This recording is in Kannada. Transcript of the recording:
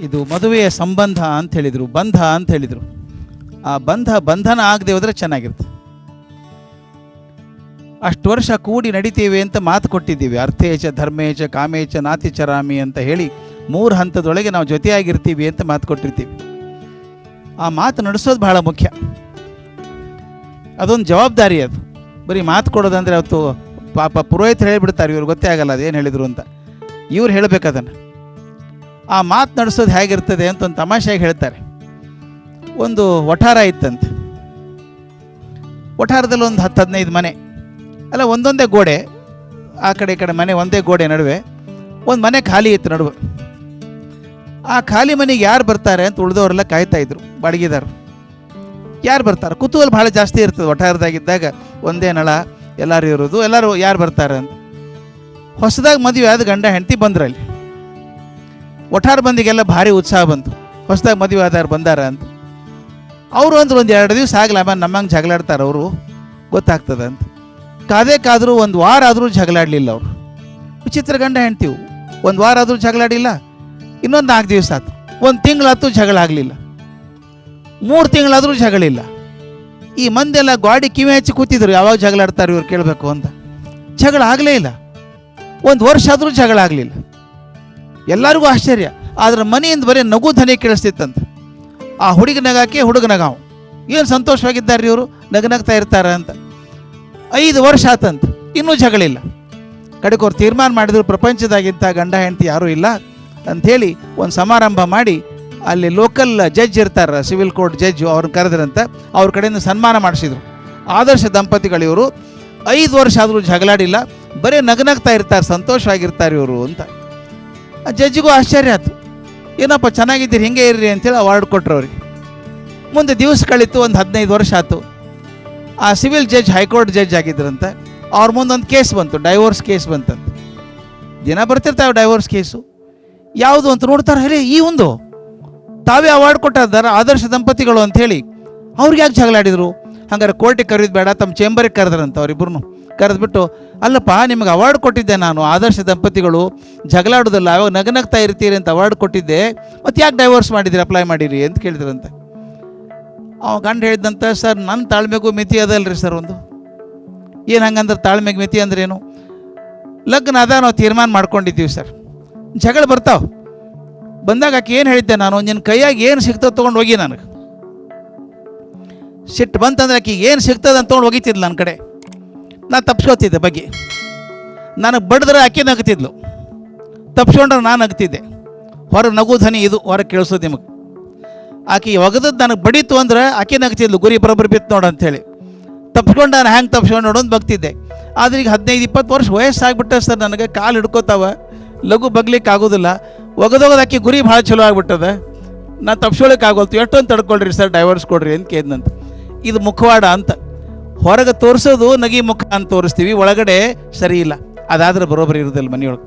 ಇದು ಮದುವೆಯ ಸಂಬಂಧ ಅಂತ ಹೇಳಿದರು, ಬಂಧ ಅಂತ ಹೇಳಿದರು. ಆ ಬಂಧನ ಆಗದೆ ಹೋದರೆ ಚೆನ್ನಾಗಿರುತ್ತೆ. ಅಷ್ಟು ವರ್ಷ ಕೂಡಿ ನಡಿತೀವಿ ಅಂತ ಮಾತು ಕೊಟ್ಟಿದ್ದೀವಿ. ಅರ್ಥೇಚ ಧರ್ಮೇಚ ಕಾಮೇಚ ನಾತಿಚರಾಮಿ ಅಂತ ಹೇಳಿ 3 ಹಂತದೊಳಗೆ ನಾವು ಜೊತೆಯಾಗಿರ್ತೀವಿ ಅಂತ ಮಾತು ಕೊಟ್ಟಿರ್ತೀವಿ. ಆ ಮಾತು ನಡೆಸೋದು ಬಹಳ ಮುಖ್ಯ. ಅದೊಂದು ಜವಾಬ್ದಾರಿ. ಅದು ಬರೀ ಮಾತು ಕೊಡೋದಂದರೆ ಅವತ್ತು ಪಾಪ ಪುರೋಹಿತರು ಹೇಳಿಬಿಡ್ತಾರೆ, ಇವ್ರು ಗೊತ್ತೇ ಆಗಲ್ಲ ಅದೇನು ಹೇಳಿದರು ಅಂತ. ಇವ್ರು ಹೇಳಬೇಕದನ್ನು. ಆ ಮಾತು ನಡೆಸೋದು ಹೇಗಿರ್ತದೆ ಅಂತ ಒಂದು ತಮಾಷೆಯಾಗಿ ಹೇಳ್ತಾರೆ. ಒಂದು ವಠಾರ ಇತ್ತಂತೆ. ವಠಾರದಲ್ಲಿ ಒಂದು 10-15 ಮನೆ, ಅಲ್ಲ ಒಂದೊಂದೇ ಗೋಡೆ, ಆ ಕಡೆ ಈ ಕಡೆ ಮನೆ ಒಂದೇ ಗೋಡೆ ನಡುವೆ ಒಂದು ಮನೆ ಖಾಲಿ ಇತ್ತು ನಡುವೆ. ಆ ಖಾಲಿ ಮನೆಗೆ ಯಾರು ಬರ್ತಾರೆ ಅಂತ ಉಳಿದವರೆಲ್ಲ ಕಾಯ್ತಾಯಿದ್ರು, ಬಾಡಿಗೆದಾರರು. ಯಾರು ಬರ್ತಾರೆ ಕುತೂಹಲ ಭಾಳ ಜಾಸ್ತಿ ಇರ್ತದೆ ವಠಾರದಾಗಿದ್ದಾಗ. ಒಂದೇ ನಳ, ಎಲ್ಲರೂ ಇರೋದು, ಎಲ್ಲರೂ ಯಾರು ಬರ್ತಾರೆ ಅಂತ. ಹೊಸದಾಗಿ ಮದುವೆ ಆದ ಗಂಡ ಹೆಂಡತಿ ಬಂದ್ರಲ್ಲಿ. ವಠಾರ ಬಂದಿಗೆಲ್ಲ ಭಾರಿ ಉತ್ಸಾಹ ಬಂತು, ಹೊಸದಾಗಿ ಮದುವೆ ಆದವ್ರು ಬಂದಾರ ಅಂತ. ಅವರು ಅಂದ್ರೆ ಒಂದು 2 ದಿವಸ ಆಗಲ್ಲ, ಆಮೇಲೆ ನಮ್ಮಂಗೆ ಜಗಳಾಡ್ತಾರೆ ಅವರು, ಗೊತ್ತಾಗ್ತದೆ ಅಂತ. ಕಾದರೂ 1 ವಾರ ಆದರೂ ಜಗಳಾಡಲಿಲ್ಲ ಅವರು. ವಿಚಿತ್ರ ಗಂಡ ಹೆಂಡ್ತೀವಿ. 1 ವಾರ ಆದರೂ ಜಗಳಾಡಿಲ್ಲ. ಇನ್ನೊಂದು 4 ದಿವಸ ಆಯ್ತು, 1 ತಿಂಗಳಾಯ್ತು ಜಗಳ ಆಗಲಿಲ್ಲ. 3 ತಿಂಗಳಾದರೂ ಜಗಳಿಲ್ಲ. ಈ ಮಂದೆಲ್ಲ ಗಾಡಿ ಕಿವಿ ಹಚ್ಚಿ ಕೂತಿದ್ರು, ಯಾವಾಗ ಜಗಳಾಡ್ತಾರೆ ಇವ್ರು ಕೇಳಬೇಕು ಅಂತ. ಜಗಳ ಆಗಲೇ ಇಲ್ಲ. 1 ವರ್ಷ ಆದರೂ ಜಗಳ ಆಗಲಿಲ್ಲ. ಎಲ್ಲರಿಗೂ ಆಶ್ಚರ್ಯ. ಆದರೆ ಮನೆಯಿಂದ ಬರೀ ನಗು ಧ್ವನಿ ಕೇಳಿಸ್ತಿತ್ತಂತೆ. ಆ ಹುಡುಗ ನಗಾಕೆ ಹುಡುಗ ನಗಾವು, ಏನು ಸಂತೋಷವಾಗಿದ್ದಾರೆ ಇವರು, ನಗನಗ್ತಾ ಇರ್ತಾರೆ ಅಂತ. 5 ವರ್ಷ ಆತಂತ, ಇನ್ನೂ ಜಗಳಿಲ್ಲ. ಕಡೆಗೆ ಅವ್ರು ತೀರ್ಮಾನ ಮಾಡಿದ್ರು, ಪ್ರಪಂಚದಾಗಿಂತ ಗಂಡ ಹೆಂಡತಿ ಯಾರೂ ಇಲ್ಲ ಅಂಥೇಳಿ ಒಂದು ಸಮಾರಂಭ ಮಾಡಿ ಅಲ್ಲಿ ಲೋಕಲ್ ಜಡ್ಜ್ ಇರ್ತಾರೆ, ಸಿವಿಲ್ ಕೋರ್ಟ್ ಜಡ್ಜು, ಅವ್ರನ್ನ ಕರೆದ್ರಂತ. ಅವ್ರ ಕಡೆಯಿಂದ ಸನ್ಮಾನ ಮಾಡಿಸಿದ್ರು. ಆದರ್ಶ ದಂಪತಿಗಳಿವರು. 5 ವರ್ಷ ಆದರೂ ಜಗಳಾಡಿಲ್ಲ, ಬರೀ ನಗನಗ್ತಾ ಇರ್ತಾರೆ, ಸಂತೋಷವಾಗಿರ್ತಾರೆ ಇವರು ಅಂತ. ಆ ಜಡ್ಜಿಗೂ ಆಶ್ಚರ್ಯ ಆಯ್ತು, ಏನಪ್ಪ ಚೆನ್ನಾಗಿದ್ದೀರಿ, ಹಿಂಗೆ ಇರ್ರಿ ಅಂತೇಳಿ ಅವಾರ್ಡ್ ಕೊಟ್ಟರು ಅವ್ರಿಗೆ. ಮುಂದೆ ದಿವಸ ಕಳೀತು, ಒಂದು 15 ವರ್ಷ ಆಯ್ತು. ಆ ಸಿವಿಲ್ ಜಡ್ಜ್ ಹೈಕೋರ್ಟ್ ಜಡ್ಜ್ ಆಗಿದ್ರಂತೆ. ಅವ್ರ ಮುಂದೊಂದು ಕೇಸ್ ಬಂತು, ಡೈವೋರ್ಸ್ ಕೇಸ್ ಬಂತಂತೆ. ದಿನ ಬರ್ತಿರ್ತಾವೆ ಡೈವೋರ್ಸ್ ಕೇಸು. ಯಾವುದು ಅಂತ ನೋಡ್ತಾರೆ, ಅರೇ ಈ ಒಂದು ತಾವೇ ಅವಾರ್ಡ್ ಕೊಟ್ಟಿದ್ದಾರೆ ಆದರ್ಶ ದಂಪತಿಗಳು ಅಂಥೇಳಿ. ಅವ್ರಿಗೆ ಯಾಕೆ ಜಗಳಾಡಿದ್ರು? ಹಂಗಾರೆ ಕೋರ್ಟಿಗೆ ಕರೆಯೋದು ಬೇಡ, ತಮ್ಮ ಚೇಂಬರಿಗೆ ಕರೆದ್ರಂತ ಅವರಿಬ್ಬರನ್ನು. ಕರೆದ್ಬಿಟ್ಟು, ಅಲ್ಲಪ್ಪ ನಿಮಗೆ ಅವಾರ್ಡ್ ಕೊಟ್ಟಿದ್ದೆ ನಾನು, ಆದರ್ಶ ದಂಪತಿಗಳು ಜಗಳಾಡೋದಲ್ಲ, ಅವಾಗ ನಗನಗ್ತಾ ಇರ್ತೀರಿ ಅಂತ ಅವಾರ್ಡ್ ಕೊಟ್ಟಿದ್ದೆ, ಮತ್ತು ಯಾಕೆ ಡೈವೋರ್ಸ್ ಮಾಡಿದಿರಿ, ಅಪ್ಲೈ ಮಾಡಿರಿ ಅಂತ ಕೇಳಿದ್ರಂತೆ. ಅವ ಗಂಡ ಹೇಳಿದಂತ, ಸರ್ ನನ್ನ ತಾಳ್ಮೆಗೂ ಮಿತಿ ಅದಲ್ರಿ ಸರ್ ಒಂದು. ಏನು ಹಂಗಂದ್ರೆ ತಾಳ್ಮೆಗೆ ಮಿತಿ ಅಂದ್ರೇನು? ಲಗ್ನ ಅದ ನಾವು ತೀರ್ಮಾನ ಮಾಡ್ಕೊಂಡಿದ್ದೀವಿ ಸರ್, ಜಗಳ ಬರ್ತಾವೆ. ಬಂದಾಗ ಆಕೆ ಏನು ಹೇಳಿದ್ದೆ ನಾನು, ನಿನ್ನ ಕೈಯಾಗಿ ಏನು ಸಿಗ್ತದೆ ತೊಗೊಂಡು ಹೋಗಿ. ನನಗೆ ಸಿಟ್ಟು ಬಂತಂದ್ರೆ ಆಕೆ ಏನು ಸಿಗ್ತದೆ ಅಂತ ತೊಗೊಂಡು ಹೋಗಿತಿದ್ಲು ನನ್ನ ಕಡೆ. ನಾನು ತಪ್ಸ್ಕೊತಿದ್ದೆ ಬಗ್ಗೆ. ನನಗೆ ಬಡಿದ್ರೆ ಆಕೆ ನಗ್ತಿದ್ಲು, ತಪ್ಸ್ಕೊಂಡ್ರೆ ನಾನು ನಗ್ತಿದ್ದೆ. ಹೊರಗೆ ನಗು ಧ್ವನಿ ಇದು ಹೊರಗೆ ಕೇಳಿಸೋದು ನಿಮಗೆ. ಆಕೆ ಒಗದದ್ದು ನನಗೆ ಬಡೀತು ಅಂದ್ರೆ ಆಕೆ ನಗ್ತಿದ್ಲು, ಗುರಿ ಬರೋಬ್ಬರಿ ಬಿತ್ತು ನೋಡು ಅಂಥೇಳಿ. ತಪ್ಸ್ಕೊಂಡು ನಾನು ಹ್ಯಾಂಗೆ ತಪ್ಸ್ಕೊಂಡು ನೋಡೋದು ಬಗ್ತಿದ್ದೆ. ಆದರೆ ಈಗ 15-20 ವರ್ಷ ವಯಸ್ಸಾಗ್ಬಿಟ್ಟೆ ಸರ್, ನನಗೆ ಕಾಲು ಹಿಡ್ಕೋತಾವ, ಲಘು ಬಗ್ಲಿಕ್ಕೆ ಆಗೋದಿಲ್ಲ. ಒಗದೋಗೋದು ಆಕೆ ಗುರಿ ಭಾಳ ಚಲೋ ಆಗ್ಬಿಟ್ಟದ, ನಾನು ತಪ್ಸ್ಕೊಳಕ್ಕೆ ಆಗೋಲ್ತು. ಎಷ್ಟೊಂದು ತಡ್ಕೊಳ್ರಿ ಸರ್, ಡೈವರ್ಸ್ ಕೊಡ್ರಿ ಅಂತ ಕೇಳಿದಂತ. ಇದು ಮುಖವಾಡ ಅಂತ. ಹೊರಗೆ ತೋರಿಸೋದು ನಗಿ ಮುಖ ಅಂತ ತೋರಿಸ್ತೀವಿ, ಒಳಗಡೆ ಸರಿ ಇಲ್ಲ. ಅದಾದ್ರೆ ಬರೋಬ್ಬರಿ ಇರೋದಿಲ್ಲ ಮನೆಯೊಳಗೆ.